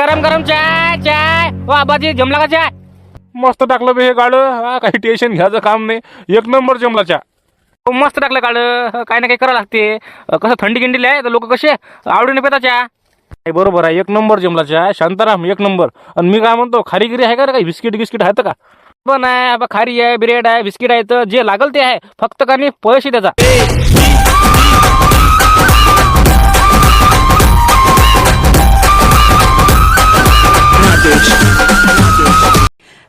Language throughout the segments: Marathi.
गरम गरम चाय चाय. वा आबाजी जमला का चाय? मस्त टाकलं बे हे गाडं. काही टेन्शन घ्यायचं काम नाही. एक नंबर जमला चहा. मस्त टाकलं काढ. काही ना काही करावं लागते. कसं थंडी गिंडीला आहे तर लोक कसे आवडीने पितात चहा. हे बरोबर आहे. एक नंबर जमला चहा. शांताराम एक नंबर. आणि मी काय म्हणतो, खारीगिरी आहे का रे? काही बिस्किट गिस्किट आहेत का? पण आहे बा, खारी आहे, ब्रेड आहे, बिस्किट आहे, तर जे लागल ते आहे. फक्त का नाही पैसे त्याचा.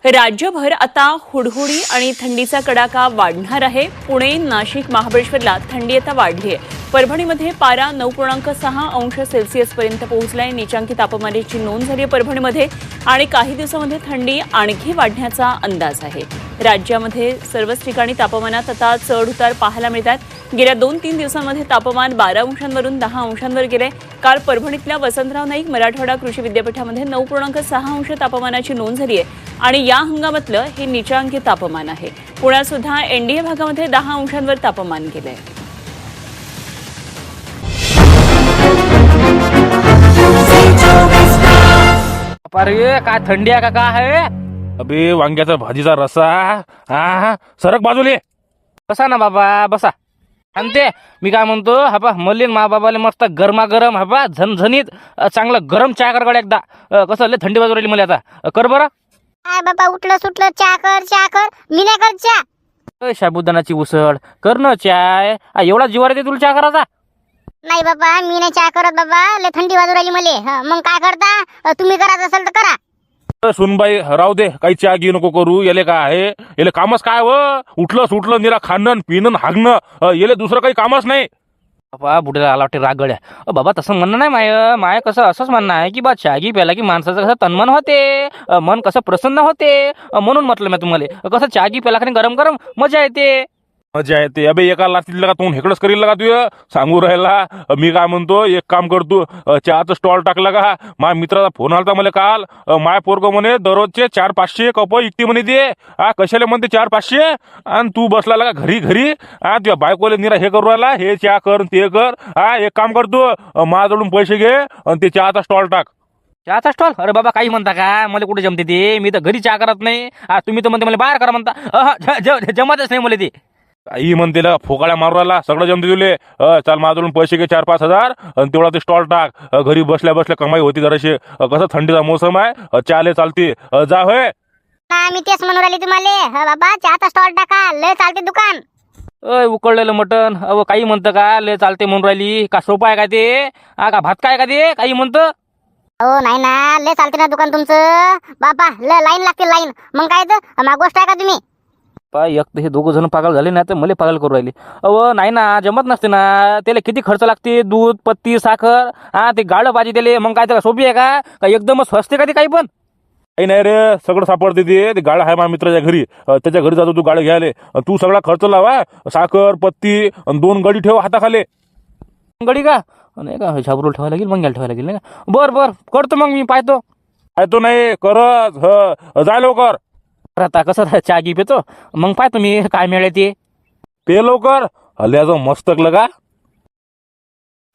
राज्यभर आता हुडहुडी आणि थंडीचा कडाका वाढणार आहे. पुणे, नाशिक, महाबळेश्वरला थंडी आता वाढली आहे. परभणीमध्ये पारा 9.6 अंश सेल्सिअसपर्यंत पोहोचलाय. नीचांकी तापमानाची नोंद झाली आहे परभणीमध्ये आणि काही दिवसांमध्ये थंडी आणखी वाढण्याचा अंदाज आहे. राज्यामध्ये सर्वच ठिकाणी तापमानात आता चढ उतार पाहायला मिळतात. गेल्या 2-3 दिवसांमध्ये तापमान 12 अंशांवरून 10 अंशांवर गेले. काल परभणीतल्या वसंतराव नाईक मराठवाडा कृषी विद्यापीठामध्ये 9.6 अंश तापमानाची नोंद झाली आहे आणि या हंगामातलं हे नीचांकी तापमान आहे. पुण्यात सुद्धा एनडीए भागामध्ये 10 अंशांवर तापमान गेलंय. अरे काय थंडी आहे का काय आहे? अबे वांग्याचा भाजीचा रसा. हा सरक बाजूले. बसा ना बाबा बसा. आणि ते मी काय म्हणतो, हापा मल्लीन मा बाबाले मस्त गरमागरम हापा झणझणीत चांगलं गरम चहा कर गड्या एकदा. कसं लय थंडी बाजू राहिली मला आता. कर बरं. काय बाबा उठलं सुटलं चहा कर. मी नाही करत चहा. साबुदाणाची उसळ कर ना चाय. एवढा जीवार येते तुला चहा करायचा? नाही बाबा मी नाही चहा करत बाबा. लय थंडी वाजू राहिली मले. मग काय करता तुम्ही करायचं असेल तर करा. सुनबाई राहू दे. काही चहा घे नको करू. याले काय आहे? याले कामच काय व? उठलं सुटलं निरा खाणं पिणं हागणं. याले दुसरं काही कामच नाही. बाबा बुड्याला आला वाटते रागड्या. बाबा तसं म्हणणं नाही माय कसं असंच म्हणणं आहे की बा चहा घी प्याला की माणसाचं कसं तन्मन होते, मन कसं प्रसन्न होते. म्हणून म्हटलं मी तुम्हाला कसं चहा घी प्याला की गरम गरम मजा येते. मजा येते. अबे एका लातीला का तू हेकडच करील का तू? सांगू राहिला. मी काय म्हणतो, एक काम करतो, चहाचं स्टॉल टाकला का? माझ्या मित्राचा फोन आलता मला काल. माय पोरग म्हणे दररोजचे 400-500 कप इकती म्हणे ते. कशाला म्हणते 400-500? आणि तू बसला का घरी तुझ्या बायकोले निरा हे करू राहिला, हे चहा कर ते कर. एक काम करतो, माझ्याकडून पैसे घे आणि ते चहाचा स्टॉल टाक. चहाचा स्टॉल? अरे बाबा काही म्हणता का? मला कुठे जमते ते? मी तर घरी चहा करत नाही. तुम्ही तर म्हणते मला बाहेर करा म्हणता. जमतच नाही मला ते. आई म्हणते फोकाळ्या मारू राहिला. सगळं जमते तुले. चाल माझ्याकडून पैसे घे 4-5 हजार आणि तेवढा ते स्टॉल टाक. घरी बसल्या बसल्या कमाई होती जराशी. कसं थंडीचा मोसम आहे, चाले चालते. जा होय. मी तेच म्हणून राहिली तुम्हाला. बाबा चहाचा स्टॉल टाका. लय चालते दुकान. उकळलेलं मटण काही म्हणतं का? लय चालते म्हणून राहिली का? सोपं आहे का ते? का भात काय का ते? काही म्हणतं? हो नाही ना, लय चालते ना दुकान तुमचं बाबा. लय लाईन लागते लाईन. मग काय तर माग गोष्ट आहे का तुम्ही? एक तर हे दोघं जण पागल झाले ना, तर मला पागल करू राहिले. नाही ना, जमत नसते ना. त्याला किती खर्च लागते? दूध, पत्ती, साखर, ते गाळं भाजी त्याला. मग काय त्याला सोपी आहे का? एकदमच स्वस्त का ते काही पण? काही नाही रे, सगळं सापडते ते. गाळं आहे माझ्या मित्राच्या घरी. त्याच्या घरी जातो तू गाळं घ्यायला. तू सगळा खर्च लावा. साखर, पत्ती आणि 2 गडी ठेव हाताखाली. गडी का? नाही का झाबरूल ठेवायला लागेल, मंग्याला ठेवायला लागेल नाही का? बरं करतो मग मी पाहतो. पाहतो नाही करत. जाय लवकर. आता कसं चहा घी पितो मग पाहतो मी काय मिळेल ते. पे लवकर. हल्ल्याचं मस्तक लगा.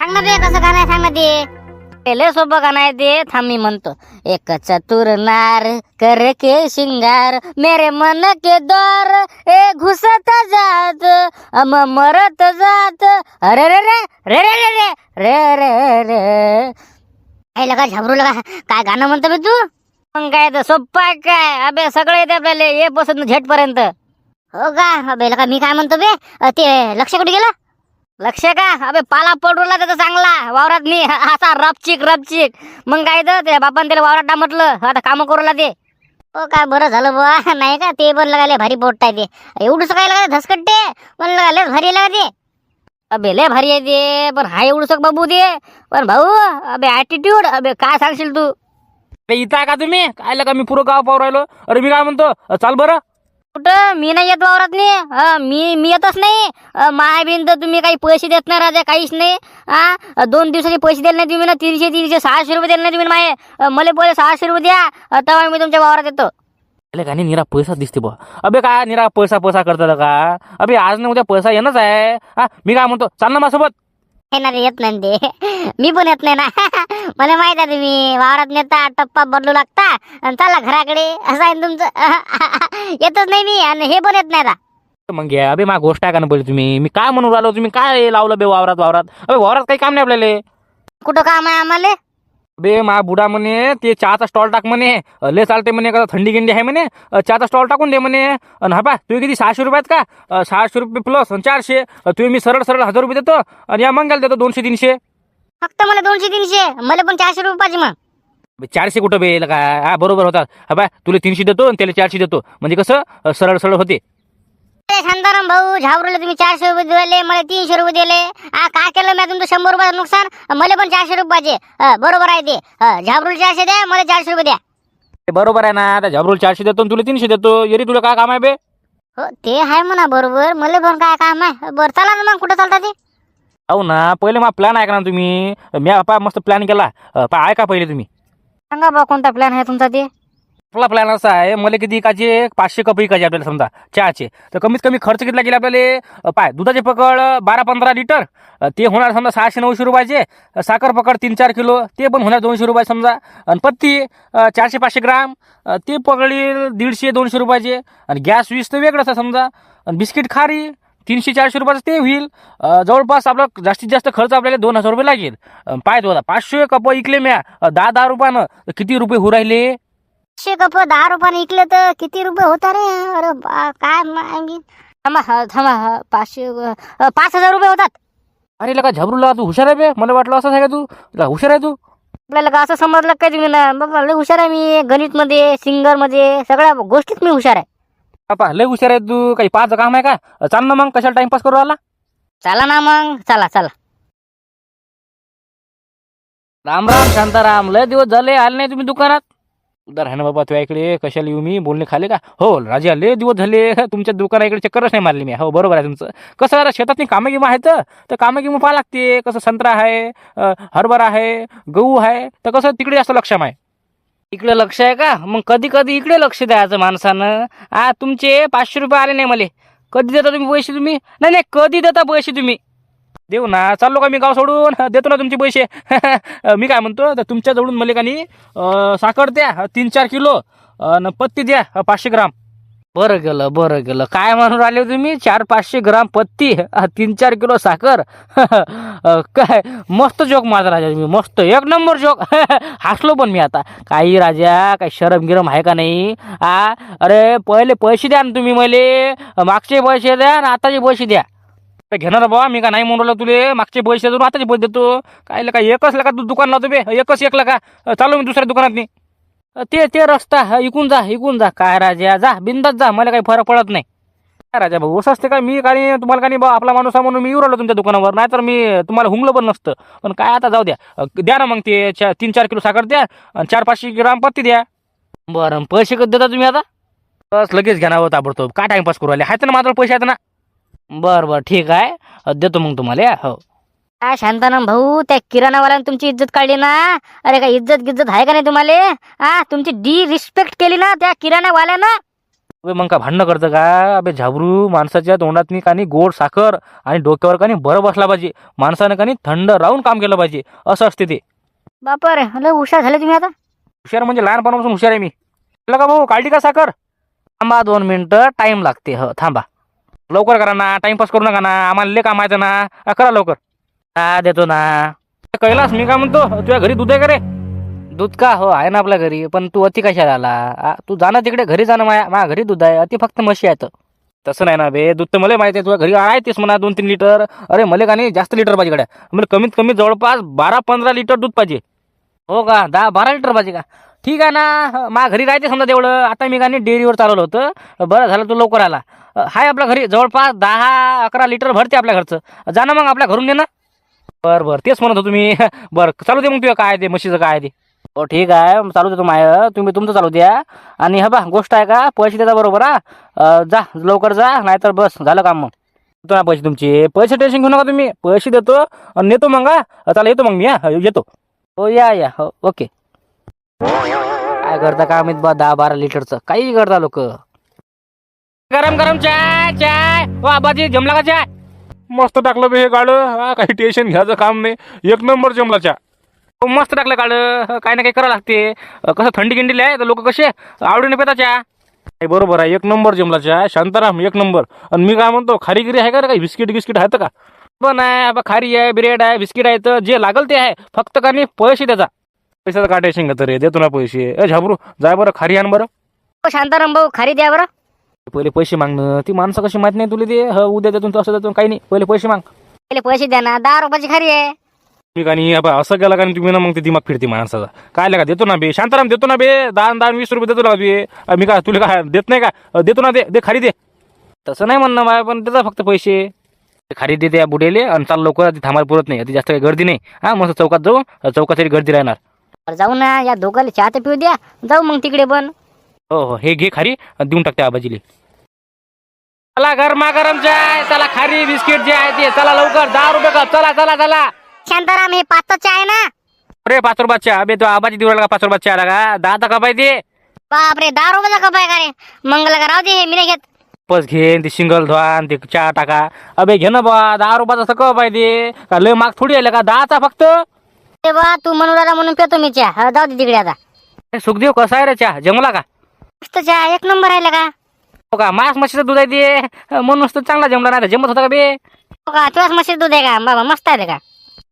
सांग ना बे कसं गाणं आहे, सांग ना ते. लय सोपं गाणं आहे ते. थांब मी म्हणतो. एक चतुर नार करके शिंगार मेरे मन के द्वार ए घुसत जात मरत जात अरे रे रे रे रे रे रे रे रे रे लगा झाबरू लगा. काय गाणं म्हणतो बे तू? मग काय तर सोप्पा आहे काय? अबे सगळे येते आपल्याला ए पासून झेट पर्यंत. हो का? अबे लगा मी काय म्हणतो बे, ते लक्ष कुठे गेलं? लक्ष का? अबे पाला पडूला त्याचा चांगला वावरात मी असा रपचिक. मग काय तर त्या बापान त्याला वावरात म्हटलं आता काम करूला ते. हो काय बरं झालं बुवा. नाही का ते पण लगाले भारी पोट आहे ते. एवढंच काय लागा धसकट्टे पण लगाले भारी लागा ते. अबे लय भारी आहे ते. पण हा एवढंच बाबू ते. पण भाऊ अबे ऍटिट्यूड. अबे काय सांगशील तू? इथं आहे का तुम्ही? काय लगा मी पुरं गाव पाहू राहिलो. अरे मी काय म्हणतो, चाल बरं. कुठं? मी नाही येत वावरात नाही. मी येतच नाही. माय बिन तर तुम्ही काही पैसे देत नाही राजा, काहीच नाही. 2 दिवसाचे पैसे दिले नाही तुम्ही ना. 300 600 रुपये दिले नाही तुम्ही माय. मला पहिले 600 रुपये द्या, तेव्हा मी तुमच्या वावरात येतो. का नाही निरा पैसा दिसते बा. अबे काय निरा पैसा करतात का? अबे आज ना उद्या पैसा येणंच आहे. मी काय म्हणतो, चाल ना माझ्यासोबत. येणार येत नाही ते मी पण येत नाही ना मला माहित आहे तुम्ही वावरात नेता टप्पा बदलू लागता आणि चला घराकडे असं आहे ना तुमचं येतच नाही मी आणि हे पण येत नाही आता मग घ्या अबे मा गोष्ट आहे का ना पहिले तुम्ही मी काय म्हणून राहिलो तुम्ही काय लावलं बे वावरात अबे वावरात काही काम नाही आपल्याला कुठं काम आहे आम्हाला बे मा बुडा म्हणे ते चहाचा स्टॉल टाक म्हणे लय चालते म्हणे का थंडी गिंडी आहे म्हणे चहाचा स्टॉल टाकून दे म्हणे आणि हा पा तुम्ही किती 600 रुपयात का 600 रुपये प्लस 400 तुम्ही मी सरळ 1000 रुपये देतो आणि या मंगायला देतो 200-300 फक्त मला 200-300 मला पण 400 रुपये पाहिजे मग 400 कुठं बे का हा बरोबर होतात हा बा तुला 300 देतो आणि त्याला 400 देतो म्हणजे कसं सरळ होते शांताराम भाऊ झाबरूला तुम्ही 400 रुपये दिले मला 300 रुपये दिले काय केलं मी तुमचं 100 रुपयाचं नुकसान मला पण 400 रुपये पाहिजे बरोबर आहे ते झाबरूला 400 द्या मला 400 रुपये द्या ते बरोबर आहे ना त्या झबरूल 400 देतो आणि तुला 300 देतो येरी तुला काय काम आहे बे हो ते आहे म्हणा बरोबर मला पण काय काम आहे बरं चला ना मग कुठं चालता ते हो ना पहिले मग प्लॅन ऐका ना तुम्ही मी पा मस्त प्लॅन केला पा ऐका पहिले तुम्ही सांगा बा कोणता प्लॅन आहे तुमचा ते आपला प्लॅन असा आहे मला किती इकायचे 500 कप इकायचे आपल्याला समजा चहाचे तर कमीत कमी खर्च किती लागेल आपल्याला पाय दुधाचे पकड 12-15 लिटर ते होणार समजा 600-900 रुपयाचे साखर पकड 3-4 किलो ते पण होणार 200 रुपये समजा आणि पत्ती 400-500 ग्राम ते पकडली 150-200 रुपयाचे आणि गॅस वीस तर वेगळंच आहे समजा आणि बिस्किट खारी 300-400 रुपयाचं ते होईल जवळपास आपला जास्तीत जास्त खर्च आपल्याला 2000 रुपये लागेल पाय तो 500 कप इकले म्या 10 रुपयानं तर किती रुपये होऊ राहिले 500 कप 10 रुपयाने इकले तर किती रुपये होता रे अरे काय थांबा 5000 रुपये होतात अरे लका झबरूला तू हुशार आहे बे मला वाटलं असंच आहे का तू हुशार आहे तू आपल्याला का असं समजलं काय तुम्ही ना बाबा लय हुशार आहे मी गणित मध्ये सिंगर मध्ये सगळ्या गोष्टीत मी हुशार आहे बापा लय हुशार आहे तू काही पाहायचं काम आहे का चाल ना मग कशाला टाइमपास करू आला चला ना मग चला राम राम शांताराम लय दिवस झाले आले नाही तुम्ही दुकानात उदार आहे ना बाबा तुझ्या इकडे कशाला येऊ मी बोलणे खाले का हो राजा लय दिवस झाले तुमच्या दुकानाकडे चक्करच नाही मारली मी हो बरोबर आहे तुमचं कसं जरा शेतात कामं गिमं आहेत तर कामं गिमं पाहा लागते कसं संत्रा आहे हरभरा आहे गहू आहे तर कसं तिकडे जास्त लक्ष आहे इकडे लक्ष आहे का मग कधी कधी इकडे लक्ष द्यायचं माणसानं तुमचे 500 रुपये आले नाही मला कधी देता तुम्ही पैसे तुम्ही नाही कधी देता पैसे तुम्ही देऊ ना चाललो का मी गाव सोडून देतो ना तुमचे पैसे मी काय म्हणतो तर तुमच्या जवळून मला कानी साखर द्या 3-4 किलो आणि पत्ती द्या 500 ग्राम बरं गेलं काय म्हणून राहिले तुम्ही 400-500 ग्राम पत्ती 3-4 किलो साखर काय मस्त जोक माझा राजा मी मस्त 1 नंबर जोक हसलो पण मी आता काही राजा काही शरम गिरम आहे का नाही अरे पहिले पैसे द्या ना तुम्ही मला मागचे पैसे द्या आणि आताचे पैसे द्या घेणार बाबा मी का नाही म्हणून राहिलो तुले मागचे पैसे देतो आताचे पैसे देतो काय एकच लका तू दुकान लावतो बे एकच एक लका चालू मी दुसऱ्या दुकानात नाही ते रस्ता इकून जा काय राजा जा बिंदात जा मला काही फरक पडत नाही काय राजा भाऊ असं असते का मी काही तुम्हाला काही बा आपला माणूस आहे म्हणून मी येऊ राहिलो तुमच्या दुकानावर नाहीतर मी तुम्हाला हुंगलं पण नसतं पण काय आता जाऊ द्या ना मग ते 3-4 किलो साखर द्या आणि 400-500 ग्राम पत्ती द्या बरं पैसे कधी देता तुम्ही आता बस लगेच घ्या ना हो ताबडतोब काय टाइमपास करू राहिले आहेत ना माझ्यावर पैसे आहेत ना बरं ठीक आहे देतो मग तुम्हाला हो काय शांताराम भाऊ त्या किराणावाल्याने तुमची इज्जत काढली ना अरे काय इज्जत आहे का नाही तुम्हाला तुमची रिस्पेक्ट केली ना त्या किराणावाल्यानं मग का भांडणं करतं का अबे झाबरू माणसाच्या तोंडात कानी गोड साखर आणि डोक्यावर कानी बरं बसला पाहिजे माणसानं कानी थंड राहून काम केलं पाहिजे असं असते ते बापर लय हुशार झाले तुम्ही आता हुशार म्हणजे लहानपणापासून हुशार आहे मी का भाऊ काढली का साखर थांबा 2 मिनिटं टाइम लागते हो थांबा लवकर करा ना टाइमपास करू नका ना आम्हाला लय काम आहे ना करा लवकर देतो ना कैलास मी काय म्हणतो तुझ्या घरी दूध आहे का रे दूध का हो आहे ना आपल्या घरी पण तू अति कशाला आला तू जाणं तिकडे घरी जाणं माझ्या घरी दूध आहे अति फक्त म्हशी आहेत तसं नाही ना बे दूध तर मला माहिती आहे तुझ्या घरी आहे तेच म्हणा 2-3 लिटर अरे मला का नाही जास्त लिटर पाहिजे गड्या मला कमीत कमी जवळपास 12-15 लिटर दूध पाहिजे हो का 10-12 लिटर पाहिजे का ठीक आहे ना माझ्या घरी राहते समजा तेवढं आता मी का नाही डेअरीवर चालवलं होतं बरं झालं तू लवकर आला हाय आपल्या घरी जवळपास 10-11 लिटर भरते आपल्या घरचं जा ना मग आपल्या घरून दे ना बरं तेच म्हणत होतो तुम्ही बरं चालू दे मग तुझं काय ते म्हशीचं काय ते हो ठीक आहे चालू देतो माय तुम्ही तुमचं चालू द्या आणि हा बा गोष्ट आहे का पैसे देता बरोबर जा लवकर जा नाहीतर बस झालं काम मग देतो ना पैसे तुमचे पैसे टेन्शन घेऊ नका तुम्ही पैसे देतो आणि नेतो मग चला येतो मग मी येतो हो या हो ओके काय करता का माहित बा 10-12 लिटरचं काही करता लोक गरम चाय हो आबाजी जमला का चाय मस्त टाकलं बे हे गाडं. हा काही टेन्शन घ्यायचं काम नाही. एक नंबर जमला चहा. हो, मस्त टाकलं काढ. काय ना काही करावं लागते. कसं थंडी गिंडीला आहे तर लोक कसे आवडीने पितात चहा. नाही बरोबर आहे. एक नंबर जमला चहा. शांताराम एक नंबर. आणि मी काय म्हणतो खारीगिरी आहे का रे? काही बिस्किट गिस्किट आहेत का? पण आहे बा, खारी आहे, ब्रेड आहे, बिस्किट आहे, तर जे लागल ते आहे. फक्त का नाही पैसे त्याचा. पैशाचं काय टेन्शन घेतं रे? देतो ना पैसे. झाबरू जाय बरं खारी आण बरं. हो शांताराम भाऊ खारी द्या बरं. पहिले पैसे मागणं ती माणसं कशी माहित नाही तुला ते. उद्या देतो असं देतो काही नाही. पहिले पैसे माग. पहिले पैसे द्या ना. 10 रुपयाची खारी आहे. मी का नाही असं केलं का नाही तुम्ही ना मग ते दिमाग फिरते माणसाचा. काय लगा देतो ना बे. शांताराम देतो ना बे. 10-20 रुपये देतो ना बे. मी काय तुला काय देत नाही का? देतो ना. दे खारी दे. तसं नाही म्हणणं बाय, पण त्याचा फक्त पैसे. खारी देते या बुडेले आणि चाल लवकर. ती थांबायला पुरत नाही. ती जास्त काही गर्दी नाही. हा मस्त चौकात जाऊ. चौकात तरी गर्दी राहणार. बरं, जाऊ ना. या दोघांना चहा तर पिऊ द्या. जाऊ मग तिकडे पण. हो हो, हे घे खारी आणि देऊन टाकते आबाजीले. चला गरमागरम चाय. चला खारी बिस्किट जे आहे ते. चला लवकर 10 रुपये का. चला चला चला. शांताराम हे 5चं चहा आहे ना? अरे 5 रुपयाचा चहा. अबे तो आबाजी देऊ का 5 रुपयाचा चहा लागा. 10 का पाहिजे. बापरे 10 रुपयाचा कप आहे का रे? मंगला का राहू दे, हे मी नाही घेत. बस घे ते सिंगल धुवान ते चहा टाका. अबे घे ना बा. 10 रुपयाचा कप पाहिजे का? लय माग थोडी आलं का 10चा फक्त. ए बा तू म्हणून राहिला म्हणून पितो मी चहा. हा, जाऊ दे तिकडे आता. सुखदेव कसा आहे रे चहा? जमला का? मस्त चहा एक नंबर राहिला का? हो का? मांस म्हशीचं दूध आहे ते म्हणून चांगला जमला नाही. जमत होता का बे? हो का? तुझ्याच म्हशीचं दूध आहे का? बाबा मस्त आहे ते का?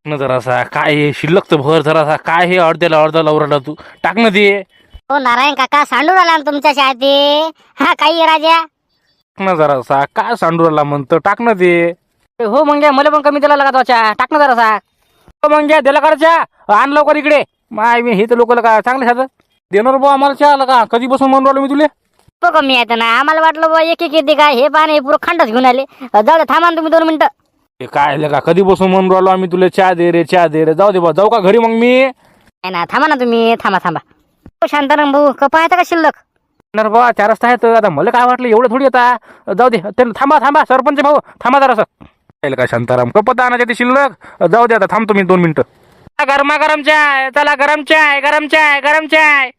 न जरासा काय हे शिल्लकचं भर जरासा काय हे अर्ध्याला लवराला तू टाक ना ते. हो नारायण काका सांडून आला ना तुमच्या चहात ते. हा काही आहे राजा. टाक ना जरासा काय सांडूराला म्हणतं. टाक ना ते. हो मग घ्या. मला पण कमी दिला लागा तो चहा. टाक ना जरासा. हो मग घ्या. दिला का चहा? आण लवकर इकडे. माय मी हे तर लोक का चांगले खातं. देणार बा आम्हाला चहा आला का? कधी बसून म्हणून राहिलो मी तुले. तो कमी आहे ना. आम्हाला वाटलं बा एक एक येते काय. हे पाणी हे पुरं खंडच घेऊन आले. जाऊ दे थांबा ना तुम्ही 2 मिनिटं. हे काय आलं का? कधी बसून म्हणून राहिलो आम्ही तुला चहा दे रे चहा दे रे. जाऊ दे बा. जाऊ का घरी मग मी? नाही ना थांबा ना तुम्ही. थांबा. हो शांताराम भाऊ कपा आहे का शिल्लक? येणार बा 4 रस्ता आहेत. आता मला काय वाटलं एवढं थोडी येता. जाऊ दे. थांबा सरपंच भाऊ थांबा जरासं. काय का शांताराम कपत आणायचे ते शिल्लक. जाऊ दे आता थांबतो मी 2 मिनिटं. गरमागरम चाय. चला गरम चाय.